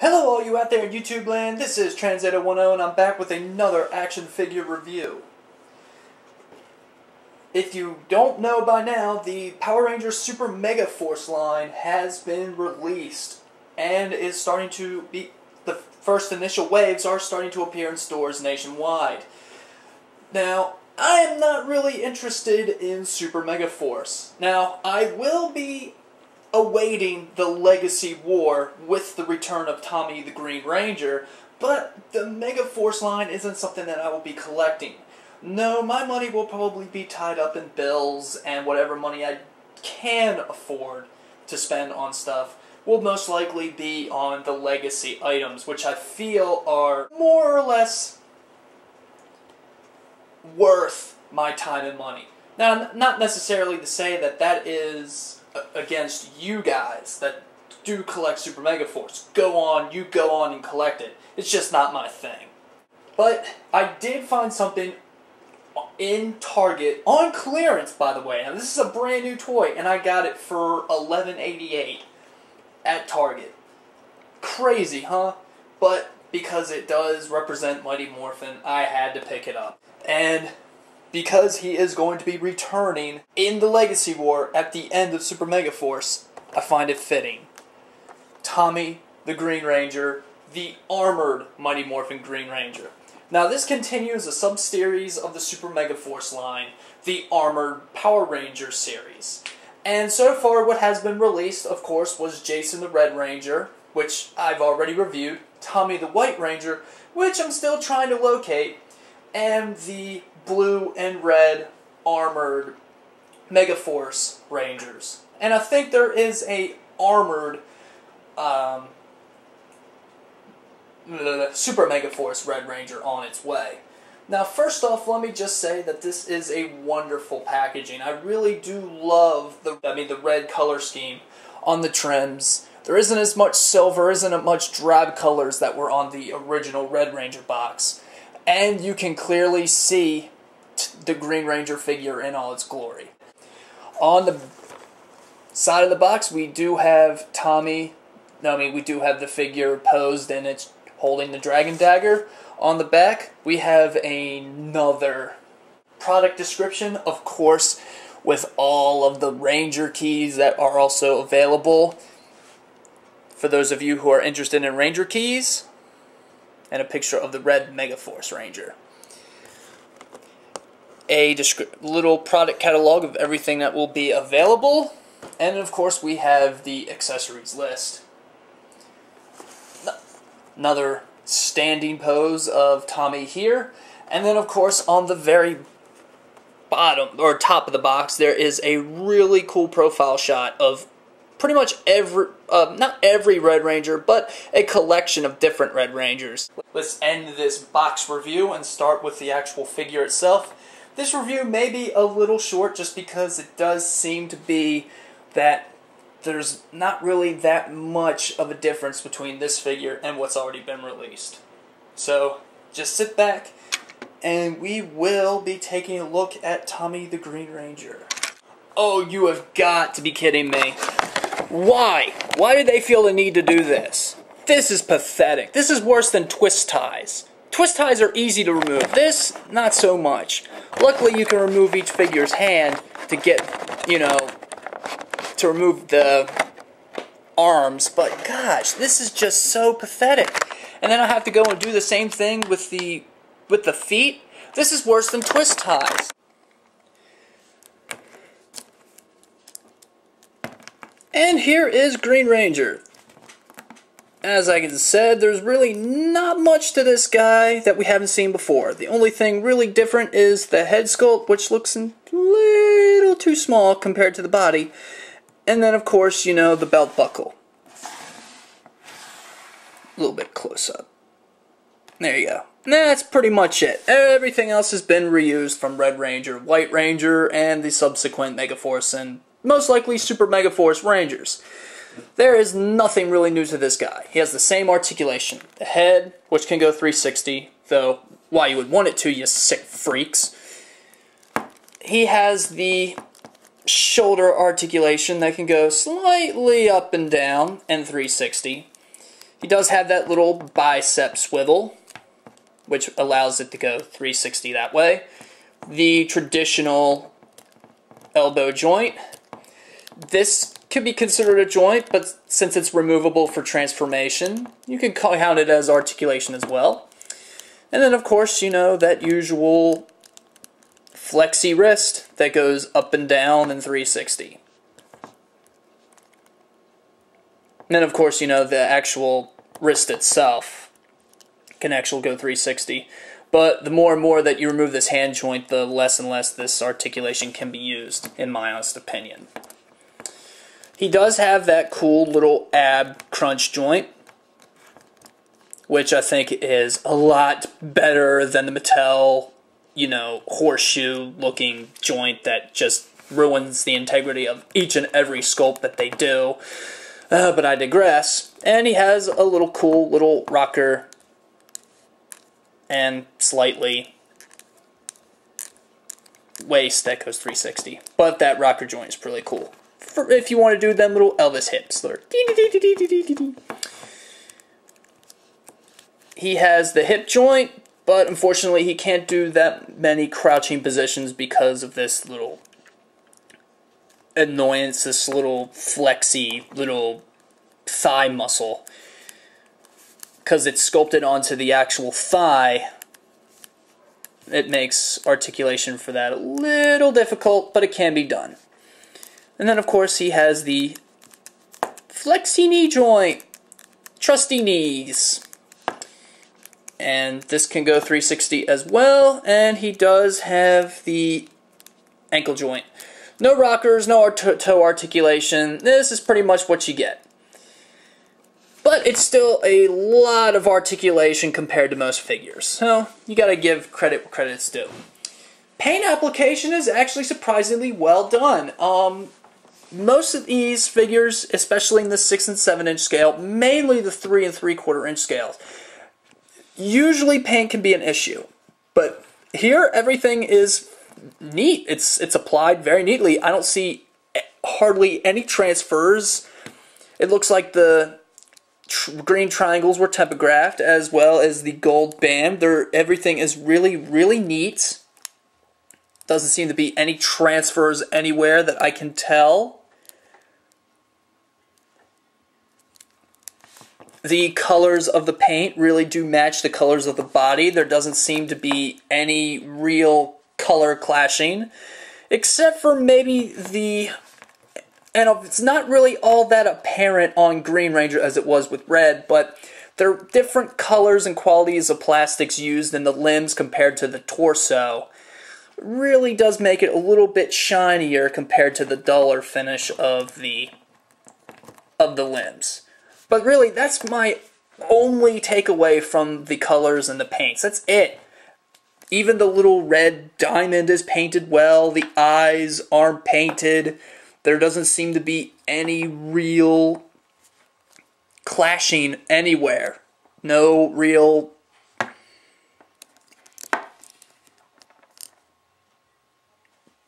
Hello all you out there in YouTube land, this is Translator10 and I'm back with another action figure review. If you don't know by now, the Power Rangers Super Megaforce line has been released and is starting to be, the first initial waves are starting to appear in stores nationwide. Now, I am not really interested in Super Megaforce. Now, I will be awaiting the Legacy War with the return of Tommy the Green Ranger, but the Megaforce line isn't something that I will be collecting. No, my money will probably be tied up in bills, and whatever money I can afford to spend on stuff will most likely be on the Legacy items, which I feel are more or less worth my time and money. Now, not necessarily to say that that is against you guys that do collect Super Megaforce. You go on and collect it. It's just not my thing. But I did find something in Target, on clearance by the way. Now this is a brand new toy and I got it for $11.88 at Target. Crazy, huh? But because it does represent Mighty Morphin, I had to pick it up. And because he is going to be returning in the Legacy War at the end of Super Megaforce, I find it fitting. Tommy the Green Ranger, the armored Mighty Morphin Green Ranger. Now this continues a sub-series of the Super Megaforce line, the armored Power Rangers series. And so far what has been released, of course, was Jason the Red Ranger, which I've already reviewed, Tommy the White Ranger, which I'm still trying to locate, and the blue and red armored Megaforce Rangers. And I think there is a armored Super Megaforce Red Ranger on its way. Now first off, let me just say that this is a wonderful packaging. I really do love the red color scheme on the trims. There isn't as much silver, isn't as much drab colors that were on the original Red Ranger box. And you can clearly see the Green Ranger figure in all its glory. On the side of the box, we do have we do have the figure posed and it's holding the Dragon Dagger. On the back, we have another product description, of course, with all of the Ranger keys that are also available. For those of you who are interested in Ranger keys, and a picture of the red Megaforce Ranger. A little product catalog of everything that will be available, and of course we have the accessories list. Another standing pose of Tommy here, and then of course on the very bottom or top of the box there is a really cool profile shot of pretty much not every Red Ranger, but a collection of different Red Rangers. Let's end this box review and start with the actual figure itself. This review may be a little short just because it does seem to be that there's not really that much of a difference between this figure and what's already been released. So, just sit back and we will be taking a look at Tommy the Green Ranger. Oh, you have got to be kidding me. Why? Why do they feel the need to do this? This is pathetic. This is worse than twist ties. Twist ties are easy to remove. This, not so much. Luckily, you can remove each figure's hand to get, to remove the arms. But gosh, this is just so pathetic. And then I have to go and do the same thing with the feet. This is worse than twist ties. And here is Green Ranger. As I said, there's really not much to this guy that we haven't seen before. The only thing really different is the head sculpt, which looks a little too small compared to the body. And then, of course, the belt buckle. A little bit close up. There you go. That's pretty much it. Everything else has been reused from Red Ranger, White Ranger, and the subsequent Megaforce and most likely Super Megaforce Rangers. There is nothing really new to this guy. He has the same articulation. The head, which can go 360, though why you would want it to, you sick freaks. He has the shoulder articulation that can go slightly up and down and 360. He does have that little bicep swivel, which allows it to go 360 that way. The traditional elbow joint. This could be considered a joint, but since it's removable for transformation, you can count it as articulation as well. And then, of course, you know, that usual flexy wrist that goes up and down in 360. And then, of course, you know, the actual wrist itself can actually go 360. But the more and more that you remove this hand joint, the less and less this articulation can be used, in my honest opinion. He does have that cool little ab crunch joint, which I think is a lot better than the Mattel, you know, horseshoe-looking joint that just ruins the integrity of each and every sculpt that they do. But I digress. And he has a little cool little rocker and slightly waist that goes 360. But that rocker joint is pretty cool. For if you want to do them little Elvis hips. He has the hip joint, but unfortunately he can't do that many crouching positions because of this little annoyance, this little flexy little thigh muscle. Because it's sculpted onto the actual thigh, it makes articulation for that a little difficult, but it can be done. And then, of course, he has the flexy knee joint, trusty knees. And this can go 360 as well, and he does have the ankle joint. No rockers, no toe articulation. This is pretty much what you get. But it's still a lot of articulation compared to most figures. So, you gotta give credit where credit's due. Paint application is actually surprisingly well done. Most of these figures, especially in the 6 and 7 inch scale, mainly the 3 and 3/4 inch scales, usually paint can be an issue. But here, everything is neat. It's applied very neatly. I don't see hardly any transfers. It looks like the green triangles were typographed, as well as the gold band. Everything is really, really neat. Doesn't seem to be any transfers anywhere that I can tell. The colors of the paint really do match the colors of the body. There doesn't seem to be any real color clashing, except for maybe the... And it's not really all that apparent on Green Ranger as it was with Red, but there are different colors and qualities of plastics used in the limbs compared to the torso. It really does make it a little bit shinier compared to the duller finish of the limbs. But really, that's my only takeaway from the colors and the paints. That's it. Even the little red diamond is painted well. The eyes aren't painted. There doesn't seem to be any real clashing anywhere. No real...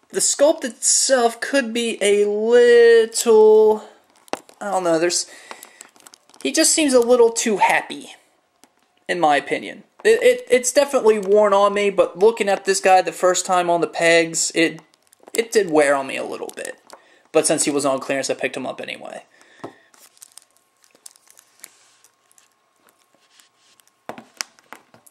The sculpt itself could be a little... I don't know, he just seems a little too happy, in my opinion. It's definitely worn on me, but looking at this guy the first time on the pegs, it did wear on me a little bit. But since he was on clearance, I picked him up anyway.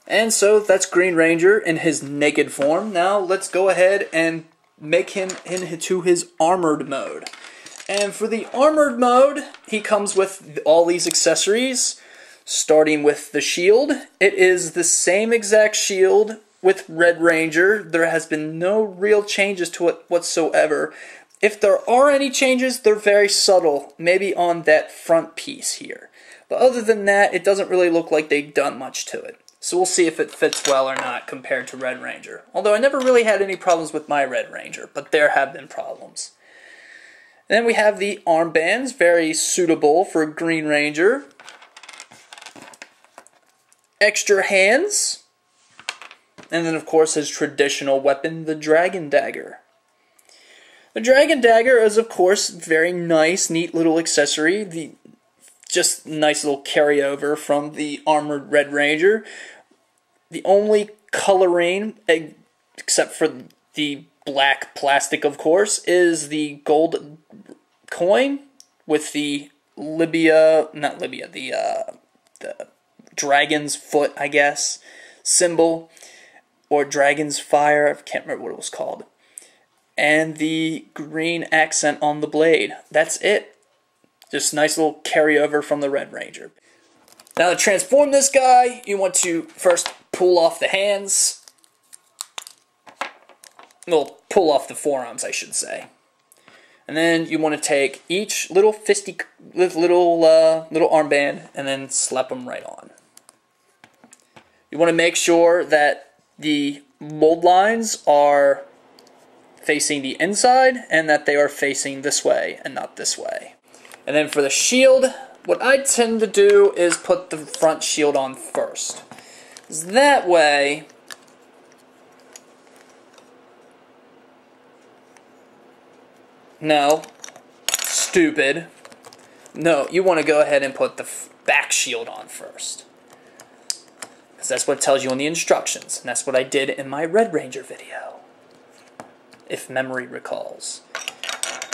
And so that's Green Ranger in his naked form. Now let's go ahead and make him into his armored mode. And for the armored mode, he comes with all these accessories, starting with the shield. It is the same exact shield with Red Ranger. There has been no real changes to it whatsoever. If there are any changes, they're very subtle, maybe on that front piece here. But other than that, it doesn't really look like they've done much to it. So we'll see if it fits well or not compared to Red Ranger. Although I never really had any problems with my Red Ranger, but there have been problems. And then we have the armbands, very suitable for Green Ranger. Extra hands. And then, of course, his traditional weapon, the Dragon Dagger. The Dragon Dagger is, of course, very nice, neat little accessory. just a nice little carryover from the Armored Red Ranger. The only coloring, except for the black plastic, of course, is the gold coin with the the dragon's foot, I guess, symbol, or dragon's fire, I can't remember what it was called, and the green accent on the blade. That's it. Just a nice little carryover from the Red Ranger. Now to transform this guy, you want to first pull off the hands. Well, pull off the forearms, I should say. And then you want to take each little little armband and then slap them right on. You want to make sure that the mold lines are facing the inside and that they are facing this way and not this way. And then for the shield, what I tend to do is put the front shield on first. That way, no, stupid. No, you want to go ahead and put the back shield on first. Because that's what it tells you in the instructions. And that's what I did in my Red Ranger video, if memory recalls.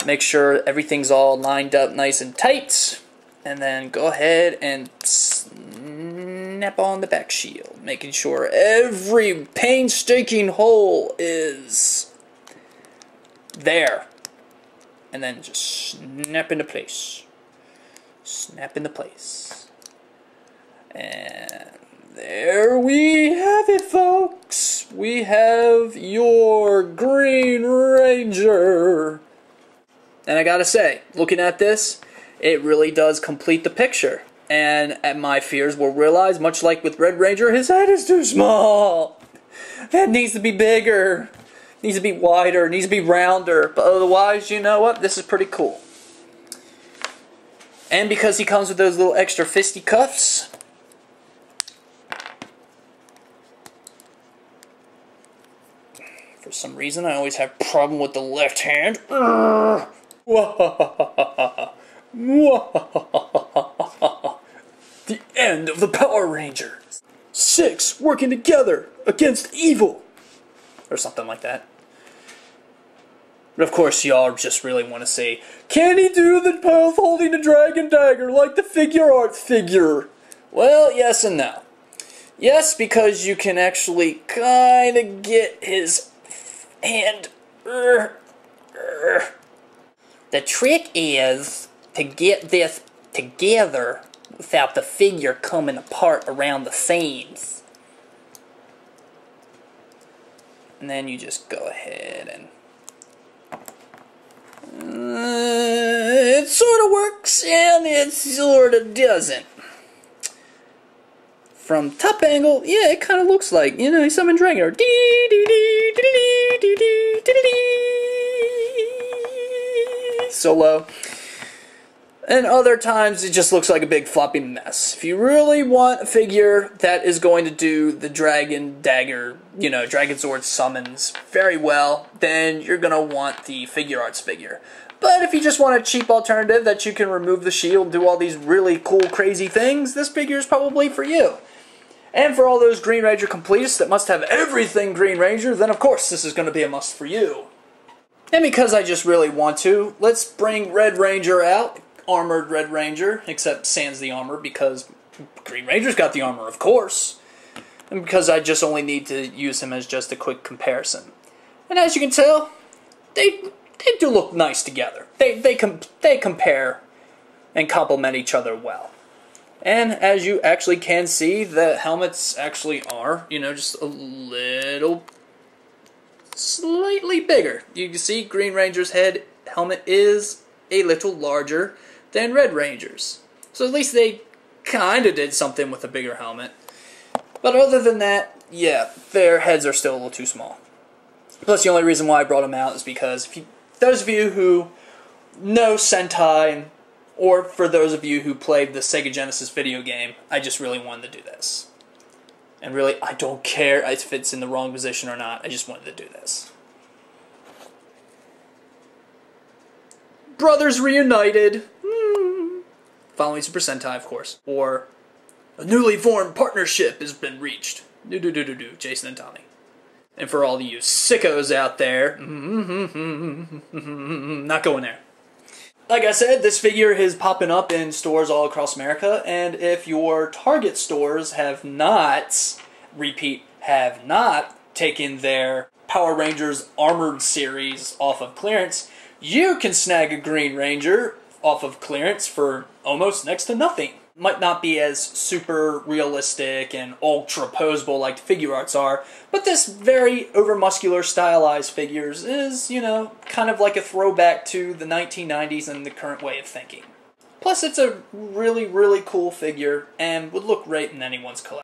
Make sure everything's all lined up nice and tight. And then go ahead and snap on the back shield. Making sure every painstaking hole is there. And then just snap into place. Snap into place. And there we have it, folks. We have your Green Ranger. And I gotta say, looking at this, it really does complete the picture. And my fears were realized, much like with Red Ranger, his head is too small. That needs to be bigger. Needs to be wider, needs to be rounder, but otherwise, you know what, this is pretty cool. And because he comes with those little extra fisty cuffs, for some reason I always have a problem with the left hand. The end of the Power Rangers. 6 working together against evil. Or something like that. But of course, y'all just really want to say, can he do the path holding the dragon dagger like the figure art figure? Well, yes and no. Yes, because you can actually kind of get his hand. The trick is to get this together without the figure coming apart around the seams. And then you just go ahead and it sort of works and it sort of doesn't. From top angle, yeah, it kind of looks like, you know, summoned dragon or solo. And other times it just looks like a big floppy mess. If you really want a figure that is going to do the dragon dagger, you know, Dragon Zord summons very well, then you're going to want the figure arts figure. But if you just want a cheap alternative that you can remove the shield and do all these really cool, crazy things, this figure is probably for you. And for all those Green Ranger completists that must have everything Green Ranger, then of course this is going to be a must for you. And because I just really want to, let's bring Red Ranger out. Armored Red Ranger, except sans the armor, because Green Ranger's got the armor, of course. And because I just only need to use him as just a quick comparison. And as you can tell, they do look nice together. They compare and complement each other well. And as you actually can see, the helmets actually are, you know, just a little slightly bigger. You can see Green Ranger's helmet is a little larger than Red Ranger's. So at least they kind of did something with a bigger helmet. But other than that, yeah, their heads are still a little too small. Plus, the only reason why I brought them out is because those of you who know Sentai, or for those of you who played the Sega Genesis video game, I just really wanted to do this. And really, I don't care if it's in the wrong position or not, I just wanted to do this. Brothers reunited. following Super Sentai, of course. Or, a newly formed partnership has been reached. Jason and Tommy. And for all of you sickos out there, not going there. Like I said, this figure is popping up in stores all across America, and if your Target stores have not, repeat, have not taken their Power Rangers Armored series off of clearance, you can snag a Green Ranger off of clearance for almost next to nothing. Might not be as super realistic and ultra posable like the figure arts are, but this very over-muscular stylized figures is, you know, kind of like a throwback to the 1990s and the current way of thinking. Plus, it's a really, really cool figure and would look great in anyone's collection.